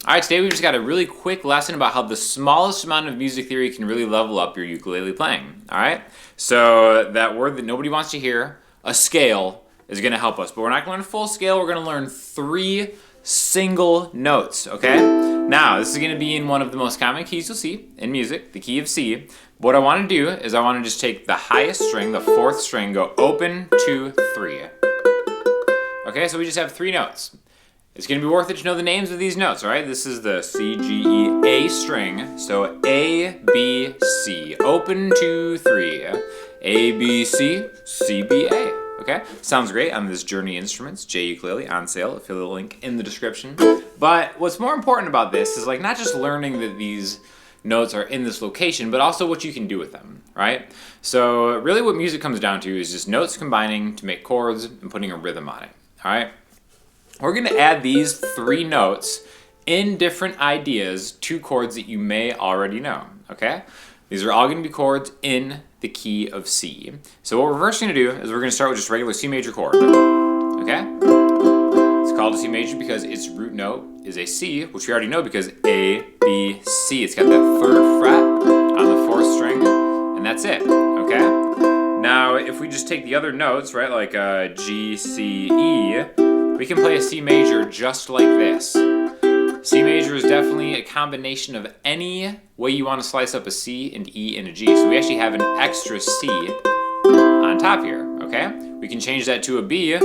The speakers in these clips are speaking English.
All right, today we just got a really quick lesson about how the smallest amount of music theory can really level up your ukulele playing. All right, so that word that nobody wants to hear, a scale, is going to help us. But we're not going to learn full scale. We're going to learn 3 single notes. Okay. Now this is going to be in one of the most common keys you'll see in music, the key of C. What I want to do is I want to just take the highest string, the 4th string, go open, 2, 3. Okay, so we just have 3 notes. It's going to be worth it to know the names of these notes, all right? This is the C, G, E, A string. So A, B, C. Open, 2, 3. A, B, C, C, B, A. Okay? Sounds great on this Journey Instruments, J-ukulele, on sale. Affiliate link in the description. But what's more important about this is like not just learning that these notes are in this location, but also what you can do with them, right? So really what music comes down to is just notes combining to make chords and putting a rhythm on it, all right? We're going to add these 3 notes in different ideas to chords that you may already know, okay? These are all going to be chords in the key of C. So what we're first going to do is we're going to start with just a regular C major chord, okay? It's called a C major because its root note is a C, which we already know because A, B, C. It's got that 3rd fret on the 4th string, and that's it, okay? Now, if we just take the other notes, right, like G, C, E, we can play a C major just like this. C major is definitely a combination of any way you want to slice up a C, and E, and a G. So we actually have an extra C on top here, okay? We can change that to a B. And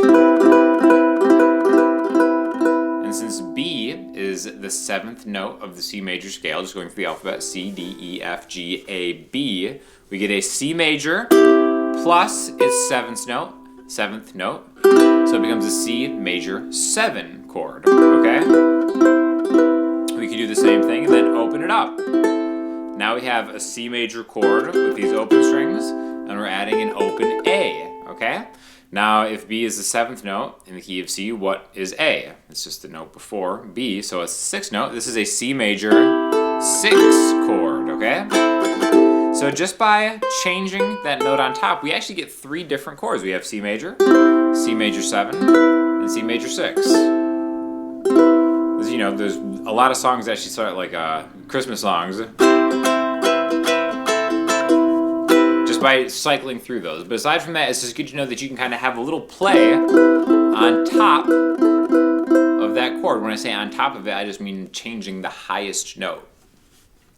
since B is the 7th note of the C major scale, just going through the alphabet, C, D, E, F, G, A, B, we get a C major plus its 7th note, so it becomes a C major 7 chord, okay? We can do the same thing and then open it up. Now we have a C major chord with these open strings, and we're adding an open A, okay? Now if B is the 7th note in the key of C, what is A? It's just the note before B, so it's the 6th note. This is a C major 6 chord, okay? So just by changing that note on top, we actually get 3 different chords. We have C major 7, and C major 6. You know, there's a lot of songs that actually start like Christmas songs just by cycling through those. But aside from that, it's just good to know that you can kind of have a little play on top of that chord. When I say on top of it, I just mean changing the highest note.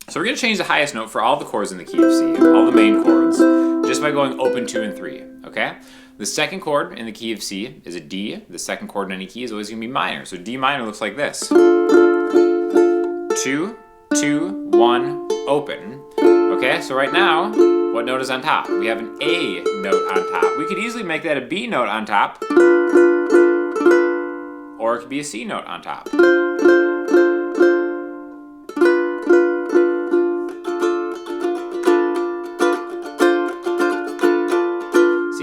So we're going to change the highest note for all the chords in the key of C, all the main chords, just by going open, 2, and 3, okay? The 2nd chord in the key of C is a D. The 2nd chord in any key is always going to be minor. So D minor looks like this. 2, 2, 1, open. Okay, so right now, what note is on top? We have an A note on top. We could easily make that a B note on top, or it could be a C note on top.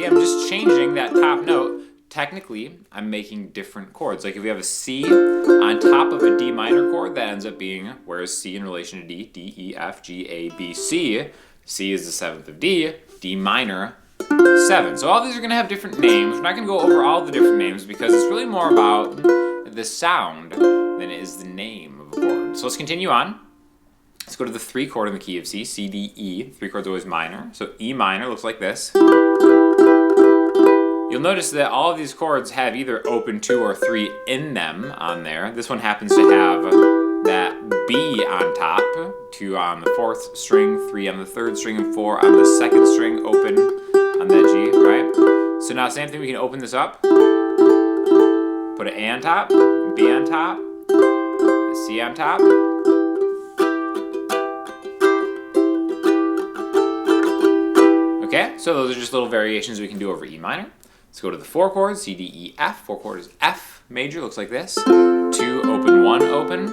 I'm just changing that top note. Technically, I'm making different chords. Like if we have a C on top of a D minor chord, that ends up being, where is C in relation to D? D, E, F, G, A, B, C. C is the 7th of D. D minor 7. So all these are going to have different names. We're not going to go over all the different names because it's really more about the sound than it is the name of a chord. So let's continue on. Let's go to the 3 chord in the key of C. C, D, E. 3 chords always minor. So E minor looks like this. You'll notice that all of these chords have either open 2 or 3 in them on there. This one happens to have that B on top, 2 on the 4th string, 3 on the 3rd string, and 4 on the 2nd string, open on that G, right? So now same thing, we can open this up, put an A on top, B on top, a C on top. Okay, so those are just little variations we can do over E minor. Let's go to the 4 chords, C, D, E, F. 4 chord is F major, looks like this. 2, open, 1, open.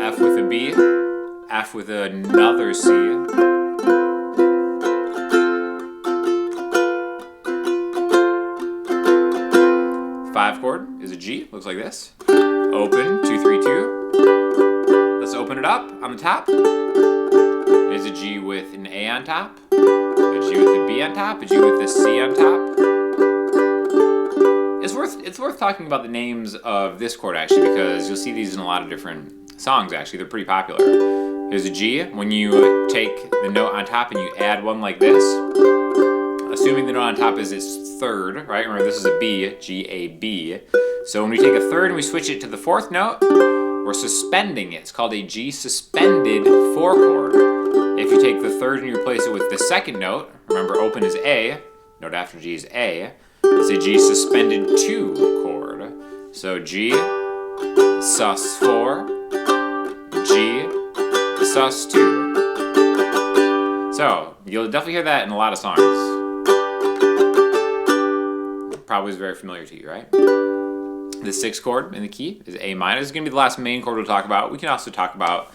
F with a B, F with another C. 5 chord is a G, looks like this. Open, 2, 3, 2. Let's open it up on the top. There's a G with an A on top. A G with a B on top, a G with a C on top. It's it's worth talking about the names of this chord actually, because you'll see these in a lot of different songs actually. They're pretty popular. Here's a G. When you take the note on top and you add one like this, assuming the note on top is its third, right? Remember this is a B, G, A, B. So when we take a third and we switch it to the fourth note, we're suspending it. It's called a G suspended 4 chord. If you take the third and you replace it with the second note, remember open is A, note after G is A, it's a G suspended 2 chord. So G, sus 4, G, sus 2. So you'll definitely hear that in a lot of songs. Probably is very familiar to you, right? The 6th chord in the key is A minor. This is going to be the last main chord we'll talk about. We can also talk about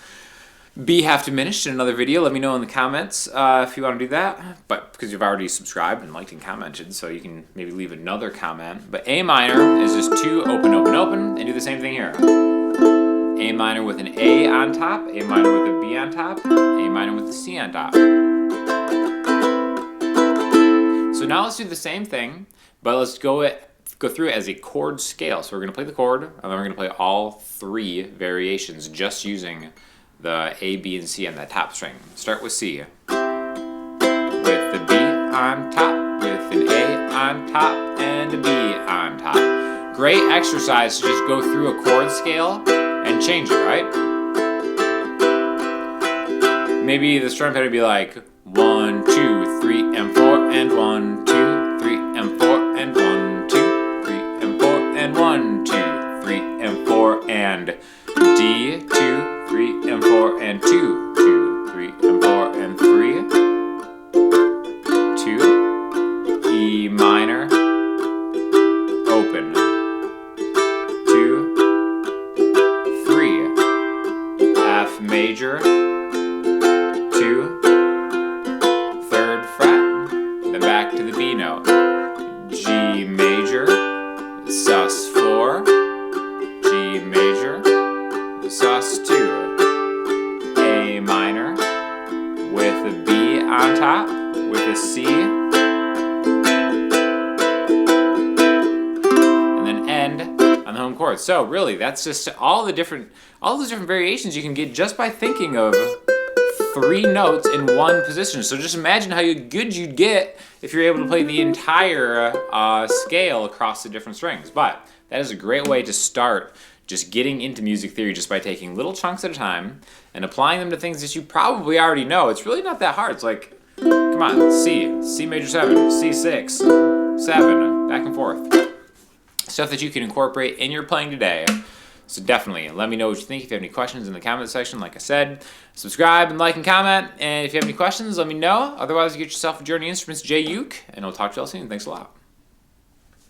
B half diminished in another video. Let me know in the comments if you want to do that. But because you've already subscribed and liked and commented, so you can maybe leave another comment. But A minor is just 2 open, open, open, and do the same thing here. A minor with an A on top, A minor with a B on top, A minor with a C on top. So now let's do the same thing, but let's go through it as a chord scale. So we're going to play the chord, and then we're going to play all 3 variations just using the A, B, and C on that top string. Start with C. With the B on top, with an A on top, and a B on top. Great exercise to just go through a chord scale and change it, right? Maybe the strum pattern would be like 1, 2, 3, and 4, and 1, 2, 3, and 4, and 1, 2, 3, and 4, and 1, 2, 3, and 4, and D, 2, 3, and 4, and 2, 2, 3, and 4, and 3, 2, E minor, open, 2, 3, F major, 2, 3rd fret, then back to the B note, G major, sus 4, G major, sus 2, A minor, with a B on top, with a C, and then end on the home chord. So really, that's just all those different variations you can get just by thinking of 3 notes in one position. So just imagine how good you'd get if you're able to play the entire scale across the different strings. But that is a great way to start just getting into music theory just by taking little chunks at a time and applying them to things that you probably already know. It's really not that hard. It's like, come on, C major 7, C6, 7, back and forth. Stuff that you can incorporate in your playing today. So definitely let me know what you think. If you have any questions in the comment section, like I said, subscribe and like and comment. And if you have any questions, let me know. Otherwise, get yourself a Journey Instruments J-uke, and I'll talk to you all soon. Thanks a lot.